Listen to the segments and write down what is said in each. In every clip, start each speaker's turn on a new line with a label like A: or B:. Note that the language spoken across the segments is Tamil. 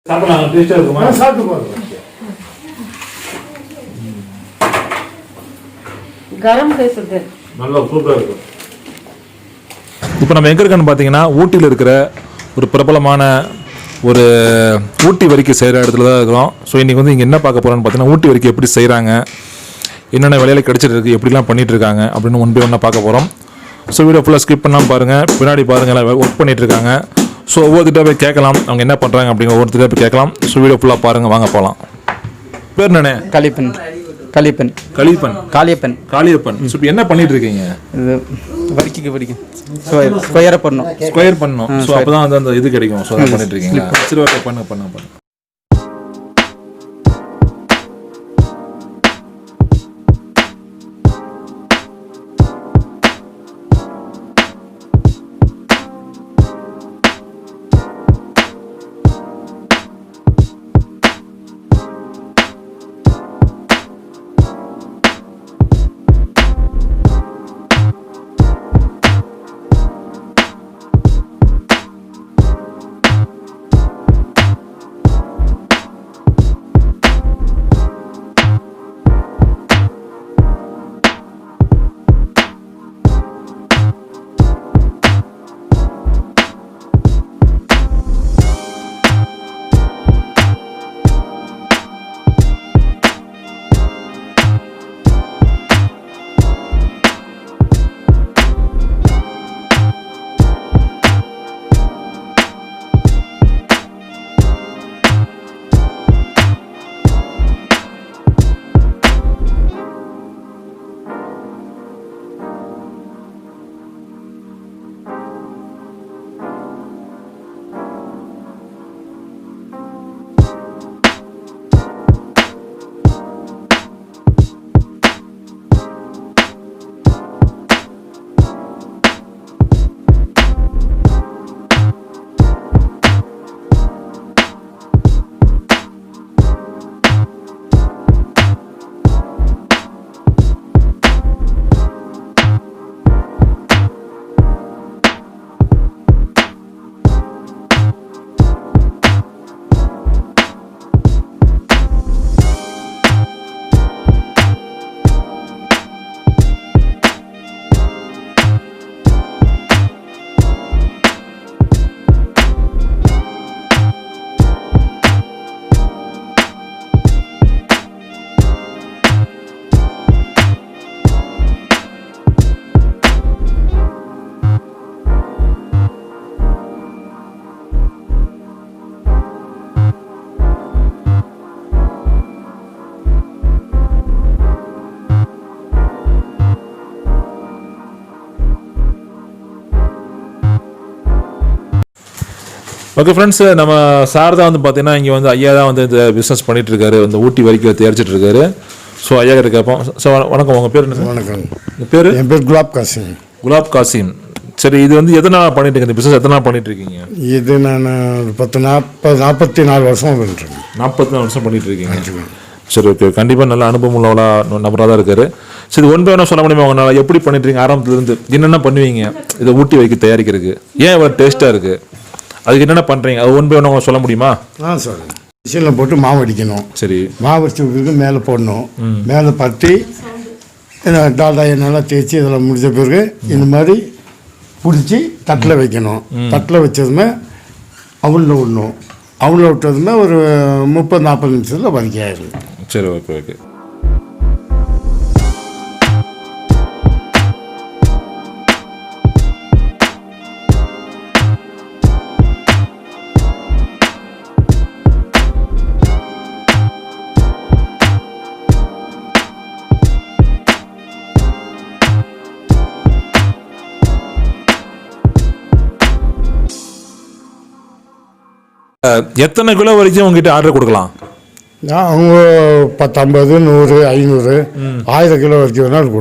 A: சாப்பிடலாம், டேஸ்டா இருக்குமா?
B: சாப்பிட்டு பாருங்க.
C: கரம் பேசுது
A: நல்லா சூப்பரா இருக்கும். இப்போ நம்ம எங்கே இருக்கோன்னு பார்த்தீங்கன்னா ஊட்டியில் இருக்கிற ஒரு பிரபலமான ஒரு ஊட்டி வரிக்கை செய்கிற இடத்துல தான் இருக்கிறோம். ஸோ இன்றைக்கி வந்து இங்கே என்ன பார்க்க போகிறோன்னு பார்த்தீங்கன்னா ஊட்டி வரிக்கை எப்படி செய்கிறாங்க, என்னென்ன வேலையில் கிடச்சிட்டு இருக்குது, எப்படிலாம் பண்ணிகிட்டு இருக்காங்க அப்படின்னு ஒன் பை ஒன்றா பார்க்க போகிறோம். ஸோ வீடியோ ஃபுல்லாக ஸ்கிப் பண்ணாமல் பாருங்கள். பின்னாடி பாருங்கள், எல்லாம் ஒர்க் பண்ணிகிட்டு இருக்காங்க. ஸோ ஒவ்வொருத்திட்ட போய் கேட்கலாம், அவங்க என்ன பண்ணுறாங்க அப்படிங்கிற ஒவ்வொருத்திட்ட போய் கேட்கலாம். ஸோ வீடியோ ஃபுல்லாக பாருங்கள், வாங்க போகலாம். பேர் என்னண்ணே?
D: கலிப்பன். கலிப்பன்
A: கலிப்பன்
D: காளியப்பன்
A: காளியப்பன். ஸோ இப்போ என்ன பண்ணிட்டு இருக்கீங்க?
D: இது வரிக்கைக்கு பிடிக்கும், ஸ்கொயரை பண்ணணும்.
A: ஸ்கொயர் பண்ணணும். ஸோ அப்போ தான் வந்து அந்த இது கிடைக்கும். ஸோ அதை பண்ணிட்டு இருக்கீங்க. சரி, ஓகே, பண்ணு. ஓகே ஃப்ரெண்ட்ஸ், நம்ம சார் தான் வந்து பார்த்தீங்கன்னா இங்கே வந்து ஐயா தான் வந்து இந்த பிஸ்னஸ் பண்ணிட்டு இருக்காரு, இந்த ஊட்டி வரைக்கும் தயாரிச்சிட்டு இருக்காரு. ஸோ ஐயா கிட்ட கேட்போம். ஸோ வணக்கம், உங்கள் பேர் என்ன?
B: வணக்கம்,
A: உங்கள் பேர்?
B: என் பேர் குலாப் காசிம்.
A: குலாப் காசிம். சரி, இது வந்து எத்தனை நாள் பண்ணிட்டு இருக்கீங்க? இந்த பிஸ்னஸ் எத்தனை நாள் பண்ணிட்டு இருக்கீங்க?
B: இது நான் 44 வருஷம் பண்ணிட்டுருக்கேன்.
A: 44 வருஷம் பண்ணிட்டு இருக்கீங்க. சரி, ஓகே. கண்டிப்பாக நல்ல அனுபவம் உள்ளவளா நபராக தான் இருக்காரு. சரி, ஒன் பை ஒன்றா சொல்ல முடியுமா உங்களால்? எப்படி பண்ணிட்டு இருக்கீங்க ஆரம்பத்துலேருந்து? என்னென்ன பண்ணுவீங்க இதை ஊட்டி வரைக்கும் தயாரிக்கிறதுக்கு? ஏன் இவ்வளோ டேஸ்ட்டாக இருக்குது, அதுக்கு என்னென்ன பண்ணுறீங்க, அது ஒன் பை ஒன்றா சொல்ல முடியுமா?
B: சார், மிஷினில் போட்டு மாவு அடிக்கணும்.
A: சரி,
B: மாவு அடிச்ச மேலே போடணும். மேலே பட்டி டால்டா எண்ணெல்லாம் தேய்ச்சி இதெல்லாம் முடிஞ்ச பிறகு இந்த மாதிரி பிடிச்சி தட்டில் வைக்கணும். தட்டில் வச்சதுமே அவளில் விடணும். அவளில் விட்டதுமே ஒரு 30-40 நிமிஷத்தில் வதக்கி ஆயிடும்.
A: சரி, ஓகே. எத்தனை கிலோ வரைக்கும் உங்ககிட்ட ஆர்டர் கொடுக்கலாம்?
B: அவங்க 10, 50, 100, 500, 1000 கிலோ வரைக்கும் வேணாலும்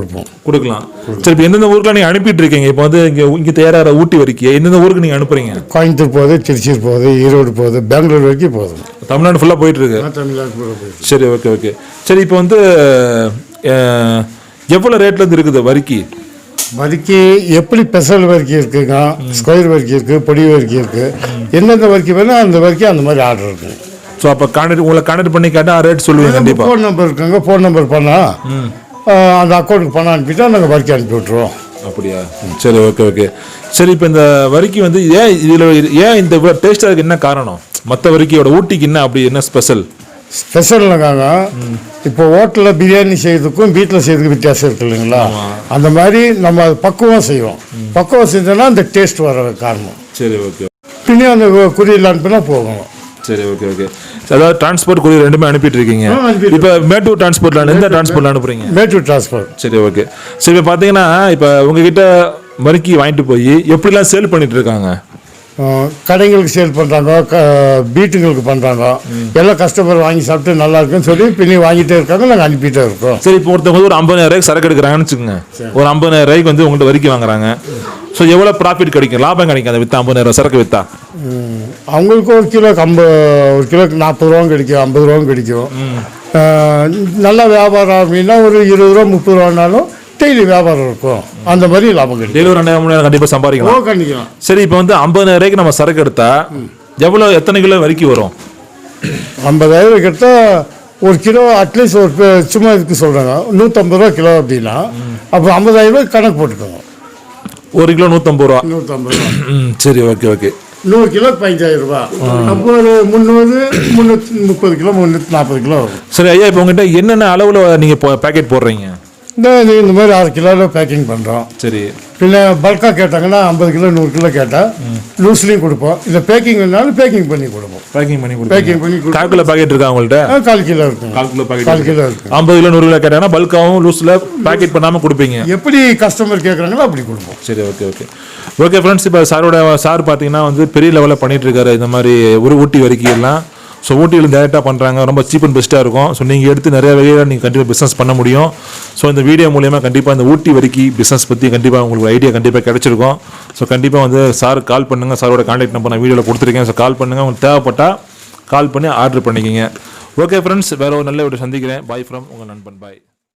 A: கொடுக்கலாம். சரி, இப்போ எந்தெந்த ஊருக்குலாம் நீங்கள் அனுப்பிட்டு இருக்கீங்க? இப்போ வந்து இங்கே தயாராகிற ஊட்டி வரைக்கும் எந்தெந்த ஊருக்கு நீங்கள் அனுப்புறீங்க?
B: கோயம்புத்தூர் போகுது, திருச்சி போகுது, ஈரோடு போகுது, பெங்களூர் வரைக்கும் போகுது.
A: தமிழ்நாடு ஃபுல்லாக போயிட்டு இருக்கு.
B: தமிழ்நாடு ஃபுல்லாக போயிட்டு.
A: சரி, ஓகே. சரி, இப்போ வந்து எவ்வளோ ரேட்லேருந்து இருக்குது வரிக்கி?
B: வரிக்கி எப்படி ஸ்பெஷல் வரிக்கி இருக்குங்க, ஸ்கொயர் வரிக்கி இருக்குது, பொடி வரிக்கி இருக்குது. எந்தெந்த வரிக்கி வேணும் அந்த வரிக்கி அந்த மாதிரி ஆர்டர் இருக்குது.
A: ஸோ அப்போ உங்களை கான்டாக்ட் பண்ணி கேட்டால் ரேட் சொல்லுவீங்க கண்டிப்பாக.
B: ஃபோன் நம்பர் இருக்குங்க, ஃபோன் நம்பர் பண்ணால் அந்த அக்கௌண்ட்டுக்கு பணம் அனுப்பிட்டா நாங்கள் வரிக்கு அனுப்பி விட்ருவோம்.
A: அப்படியா? சரி, ஓகே ஓகே. சரி, இப்போ இந்த வரிக்கு வந்து ஏன் இந்த டேஸ்ட்டாக இருக்கு, என்ன காரணம்? மற்ற வரிக்கையோட ஊட்டிக்கு என்ன அப்படி என்ன
B: ஸ்பெஷல்னாங்க, இப்போ ஹோட்டலில் பிரியாணி செய்யறதுக்கும் வீட்டில் செய்யறதுக்கும் வித்தியாசம் இருக்கு இல்லைங்களா? அந்த மாதிரி நம்ம பக்குவம் செய்வோம். பக்குவம் செஞ்சோன்னா அந்த டேஸ்ட் வர காரணம்.
A: சரி, ஓகே.
B: பின்னே அந்த குறியில் அனுப்பினா போகும்.
A: சரி, ஓகே ஓகே. அதாவது டிரான்ஸ்போர்ட் கொரியர் ரெண்டுமே அனுப்பிட்டு இருக்கீங்க. இப்போ மேட்டூர் டிரான்ஸ்போர்ட்ல எந்த டிரான்ஸ்போர்ட்ல அனுப்புறீங்க?
B: மேட்டூர் டிரான்ஸ்போர்ட்.
A: சரி, ஓகே. சரி, இப்போ பார்த்தீங்கன்னா இப்போ உங்ககிட்ட வரிக்கி வாங்கிட்டு போய் எப்படிலாம் சேல் பண்ணிட்டு இருக்காங்க?
B: கடைங்களுக்கு சேல் பண்ணுறாங்க, வீட்டுங்களுக்கு பண்ணுறாங்க. எல்லாம் கஸ்டமர் வாங்கி சாப்பிட்டு நல்லா இருக்குன்னு சொல்லி பின்னி வாங்கிட்டே இருக்காங்க, நாங்கள் அனுப்பிட்டே இருக்கோம்.
A: சரி, இப்போ ஒருத்தவங்க ஒரு 50,000 சரக்கு எடுக்கிறாங்கன்னு வச்சுக்கோங்க. ஒரு 50,000 வந்து உங்கள்கிட்ட வரிக்கி வாங்குறாங்க. ஸோ எவ்வளோ ப்ராஃபிட் கிடைக்கும், லாபம் கிடைக்கும் அந்த விற்றா 50,000 சரக்கு விற்றா?
B: அவங்களுக்கு ஒரு கிலோக்கு 40 ரூபாவும் கிடைக்கும், 50 ரூபாவும் கிடைக்கும். நல்லா வியாபாரம் அப்படின்னா ஒரு 20 ரூபா 30 ரூபானாலும் டெய்லி வியாபாரம் இருக்கும். அந்த மாதிரி லாபம் கிடைக்கும்.
A: டெய்லி ஒரு 2,000 கண்டிப்பாக சம்பாதிக்கலாம்.
B: கண்டிப்பாக.
A: சரி, இப்போ வந்து 50,000 நம்ம சரக்கு எடுத்தா எத்தனை கிலோ வரிக்கி வரும்?
B: 50,000 எடுத்தால் ஒரு கிலோ அட்லீஸ்ட் ஒரு சும்மா இதுக்கு சொல்கிறாங்க 150 ரூபா கிலோ அப்படின்னா அப்போ 50,000 கணக்கு போட்டுக்கோங்க.
A: ஒரு கிலோ 150 ரூபா.
B: 150 ரூபா.
A: சரி, ஓகே ஓகே.
B: 100 கிலோ 15,000 ரூபா. அப்போ ஒரு 330 கிலோ 340 கிலோ வரும்.
A: சரி ஐயா, இப்போ உங்கள்கிட்ட என்னென்ன அளவில் நீங்கள் பேக்கெட் போடுறீங்க?
B: இந்த மாதிரி 6 கிலோவில் பேக்கிங் பண்ணுறோம்.
A: சரி.
B: பின்ன பல்காக கேட்டாங்கன்னா 50 கிலோ 100 கிலோ கேட்டால் லூஸ்லேயும் கொடுப்போம். இல்லை பேக்கிங் வேணாலும் பேக்கிங் பண்ணி கொடுப்போம். பேக்கிங் பண்ணி
A: கால் கிலோ பேக்கெட் இருக்கா உங்கள்கிட்ட?
B: 4 கிலோ இருக்கும்.
A: 4 கிலோ இருக்கும். 50 கிலோ 100 கிலோ கேட்டாங்கன்னா பல்காகவும் லூஸில் பேக்கெட் பண்ணாமல் கொடுப்பீங்க.
B: எப்படி கஸ்டமர் கேட்குறாங்களோ அப்படி கொடுப்போம்.
A: சரி, ஓகே ஓகே ஓகே ஃப்ரெண்ட்ஸ். இப்போ சார் பார்த்தீங்கன்னா வந்து பெரிய லெவலில் பண்ணிட்டு இருக்காரு இந்த மாதிரி ஊட்டி வரிக்கை எல்லாம். ஸோ ஊட்டியில் டேரெக்டாக பண்ணுறாங்க, ரொம்ப சீப் அண்ட் பெஸ்ட்டாக இருக்கும். ஸோ நீங்கள் எடுத்து நிறைய வகையில் நீங்கள் கண்டிப்பாக பிஸ்னஸ் பண்ண முடியும். ஸோ இந்த வீடியோ மூலியமாக கண்டிப்பாக இந்த ஊட்டி வரிக்கை பிஸ்னஸ் பற்றி கண்டிப்பாக உங்களுக்கு ஐடியா கண்டிப்பாக கிடச்சிருக்கும். ஸோ கண்டிப்பாக வந்து சார் கால் பண்ணுங்கள். சாரோட கான்டாக்ட் நம்பர் நான் வீடியோவில் கொடுத்துருக்கேன். ஸோ கால் பண்ணுங்கள், உங்களுக்கு தேவைப்பட்டால் கால் பண்ணி ஆர்டர் பண்ணிக்கிங்க. ஓகே ஃப்ரெண்ட்ஸ், வேறு ஒரு நல்ல வீடியோ சந்திக்கிறேன். பாய் ஃப்ரம் உங்கள் நண்பன். பாய்.